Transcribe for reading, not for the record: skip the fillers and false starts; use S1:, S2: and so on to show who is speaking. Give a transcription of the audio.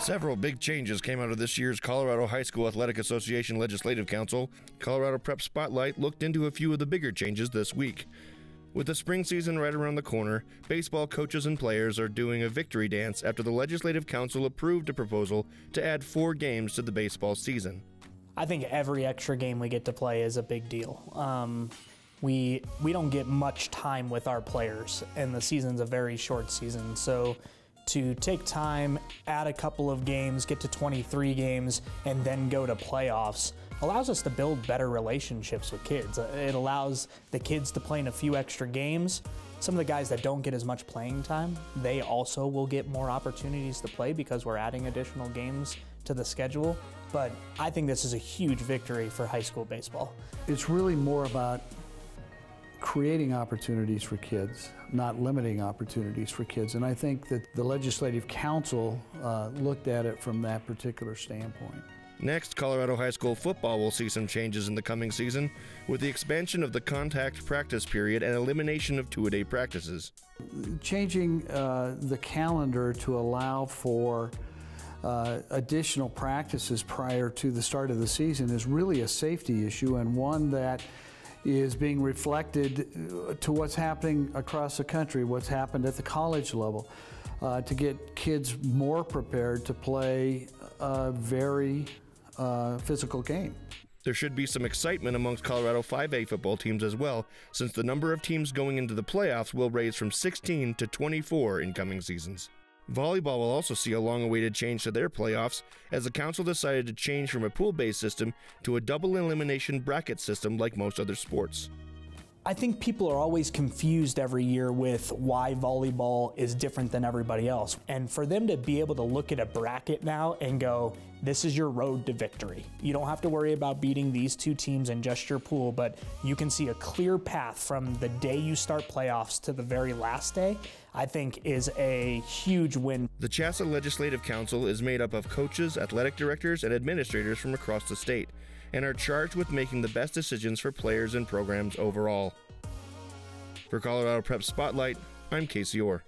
S1: Several big changes came out of this year's Colorado High School Athletic Association Legislative Council. Colorado Prep Spotlight looked into a few of the bigger changes this week. With the spring season right around the corner, baseball coaches and players are doing a victory dance after the Legislative Council approved a proposal to add 4 games to the baseball season.
S2: I think every extra game we get to play is a big deal. We don't get much time with our players, and the season's a very short season. So to take time, add a couple of games, get to 23 games, and then go to playoffs allows us to build better relationships with kids. It allows the kids to play in a few extra games. Some of the guys that don't get as much playing time, they also will get more opportunities to play because we're adding additional games to the schedule. But I think this is a huge victory for high school baseball.
S3: It's really more about creating opportunities for kids, not limiting opportunities for kids. And I think that the Legislative Council looked at it from that particular standpoint.
S1: Next, Colorado High School football will see some changes in the coming season, with the expansion of the contact practice period and elimination of 2-a-day practices.
S3: Changing the calendar to allow for additional practices prior to the start of the season is really a safety issue, and one that is being reflected to what's happening across the country, what's happened at the college level, to get kids more prepared to play a very physical game.
S1: There should be some excitement amongst Colorado 5A football teams as well, since the number of teams going into the playoffs will raise from 16 to 24 in coming seasons. Volleyball will also see a long-awaited change to their playoffs, as the council decided to change from a pool-based system to a double elimination bracket system like most other sports.
S2: I think people are always confused every year with why volleyball is different than everybody else. And for them to be able to look at a bracket now and go, this is your road to victory. You don't have to worry about beating these 2 teams in just your pool, but you can see a clear path from the day you start playoffs to the very last day, I think is a huge win.
S1: The CHSAA Legislative Council is made up of coaches, athletic directors, and administrators from across the state, and are charged with making the best decisions for players and programs overall. For Colorado Prep Spotlight, I'm Casey Orr.